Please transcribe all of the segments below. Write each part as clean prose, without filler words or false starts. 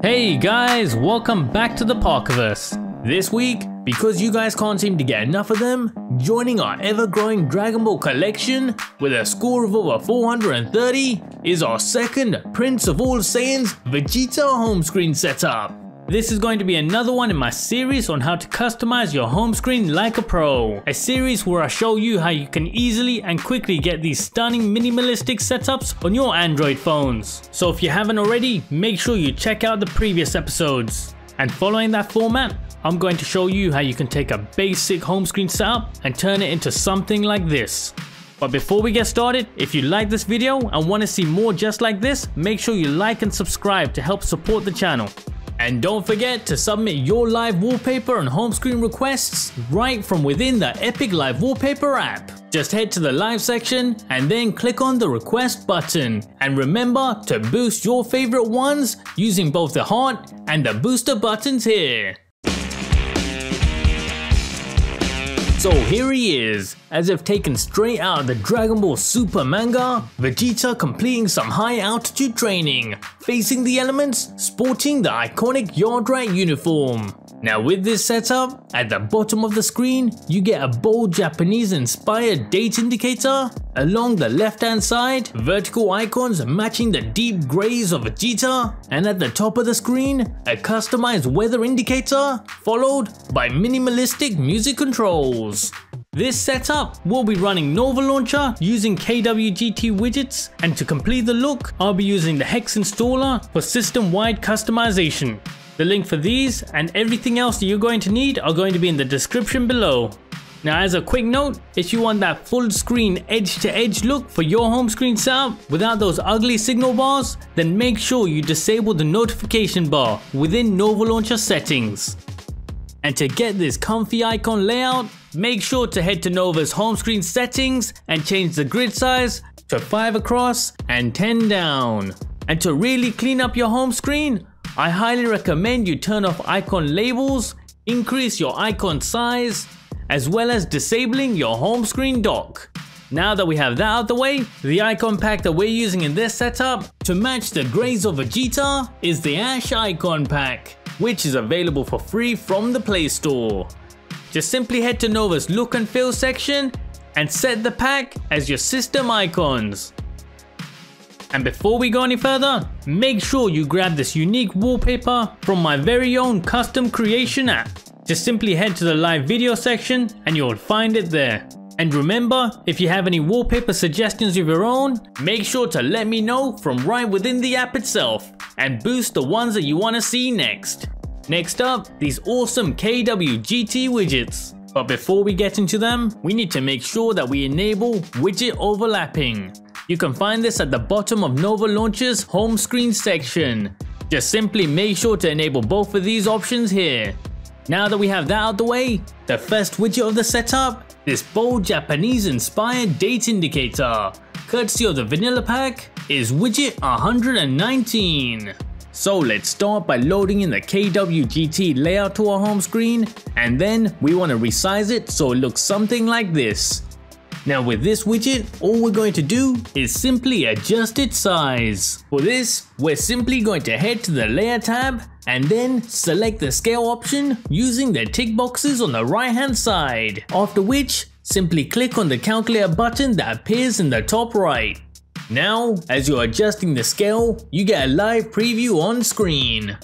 Hey guys, welcome back to the Parkerverse. This week, because you guys can't seem to get enough of them, joining our ever-growing Dragon Ball collection with a score of over 430 is our second Prince of All Saiyans Vegeta home screen setup. This is going to be another one in my series on how to customize your home screen like a pro. A series where I show you how you can easily and quickly get these stunning minimalistic setups on your Android phones. So if you haven't already, make sure you check out the previous episodes. And following that format, I'm going to show you how you can take a basic home screen setup and turn it into something like this. But before we get started, if you like this video and want to see more just like this, make sure you like and subscribe to help support the channel. And don't forget to submit your live wallpaper and home screen requests right from within the Epic Live Wallpaper app. Just head to the live section and then click on the request button. And remember to boost your favorite ones using both the heart and the booster buttons here. So here he is, as if taken straight out of the Dragonball Super manga, Vegeta completing some high altitude training, facing the elements, sporting the iconic Yardrat uniform. Now with this setup, at the bottom of the screen, you get a bold Japanese inspired date indicator. Along the left hand side, vertical icons matching the deep greys of Vegeta. And at the top of the screen, a customized weather indicator, followed by minimalistic music controls. This setup will be running Nova Launcher using KWGT widgets, and to complete the look, I'll be using the Hex installer for system-wide customization. The link for these and everything else that you're going to need are going to be in the description below. Now as a quick note, if you want that full screen edge to edge look for your home screen setup without those ugly signal bars, then make sure you disable the notification bar within Nova Launcher settings. And to get this comfy icon layout, make sure to head to Nova's home screen settings and change the grid size to 5 across and 10 down. And to really clean up your home screen, I highly recommend you turn off icon labels, increase your icon size, as well as disabling your home screen dock. Now that we have that out the way, the icon pack that we're using in this setup to match the greys of Vegeta is the Ash Icon Pack, which is available for free from the Play Store. Just simply head to Nova's look and feel section and set the pack as your system icons. And before we go any further, make sure you grab this unique wallpaper from my very own custom creation app. Just simply head to the live video section and you'll find it there. And remember, if you have any wallpaper suggestions of your own, make sure to let me know from right within the app itself and boost the ones that you want to see next. Next up, these awesome KWGT widgets. But before we get into them, we need to make sure that we enable Widget Overlapping. You can find this at the bottom of Nova Launcher's home screen section. Just simply make sure to enable both of these options here. Now that we have that out the way, the first widget of the setup, this bold Japanese inspired date indicator, courtesy of the vanilla pack, is widget 119. So let's start by loading in the KWGT layout to our home screen, and then we want to resize it so it looks something like this. Now with this widget, all we're going to do is simply adjust its size. For this, we're simply going to head to the layer tab and then select the scale option using the tick boxes on the right hand side. After which, simply click on the calculator button that appears in the top right. Now, as you're adjusting the scale, you get a live preview on screen.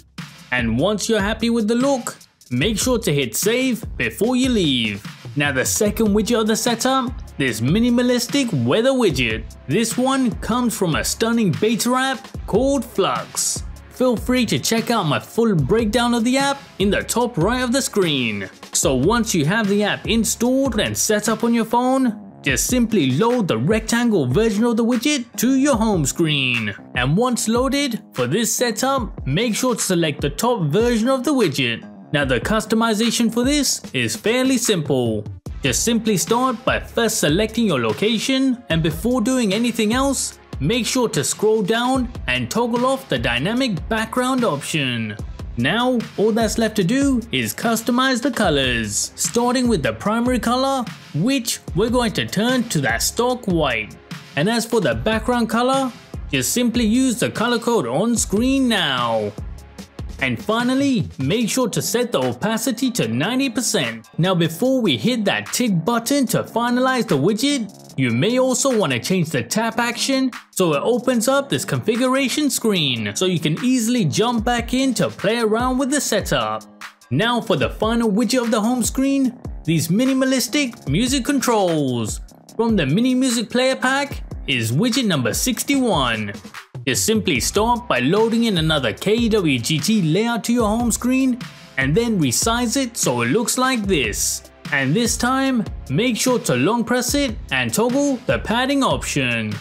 And once you're happy with the look, make sure to hit save before you leave. Now the second widget of the setup, this minimalistic weather widget. This one comes from a stunning beta app called Flux. Feel free to check out my full breakdown of the app in the top right of the screen. So once you have the app installed and set up on your phone, just simply load the rectangle version of the widget to your home screen. And once loaded, for this setup, make sure to select the top version of the widget. Now the customization for this is fairly simple. Just simply start by first selecting your location, and before doing anything else, make sure to scroll down and toggle off the dynamic background option. Now all that's left to do is customize the colors, starting with the primary color, which we're going to turn to that stock white. And as for the background color, just simply use the color code on screen now. And finally, make sure to set the opacity to 90%. Now before we hit that tick button to finalize the widget, you may also want to change the tap action so it opens up this configuration screen so you can easily jump back in to play around with the setup. Now for the final widget of the home screen, these minimalistic music controls. From the mini music player pack is widget number 61. Just simply start by loading in another KWGT layout to your home screen and then resize it so it looks like this. And this time, make sure to long press it and toggle the padding option.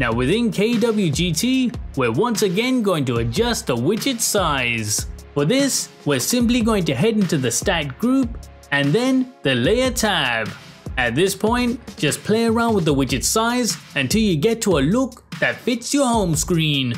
Now within KWGT, we're once again going to adjust the widget size. For this, we're simply going to head into the stacked group and then the layer tab. At this point, just play around with the widget size until you get to a look that fits your home screen.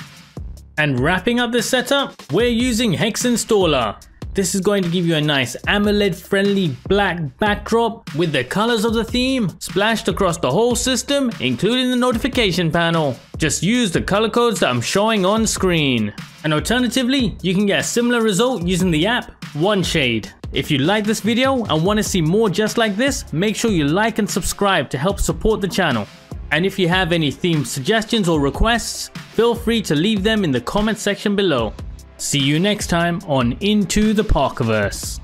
And wrapping up this setup, we're using Hex Installer. This is going to give you a nice AMOLED friendly black backdrop with the colors of the theme splashed across the whole system, including the notification panel. Just use the color codes that I'm showing on screen. And alternatively, you can get a similar result using the app OneShade. If you like this video and want to see more just like this, make sure you like and subscribe to help support the channel. And if you have any theme suggestions or requests, feel free to leave them in the comment section below. See you next time on Into the Parkerverse.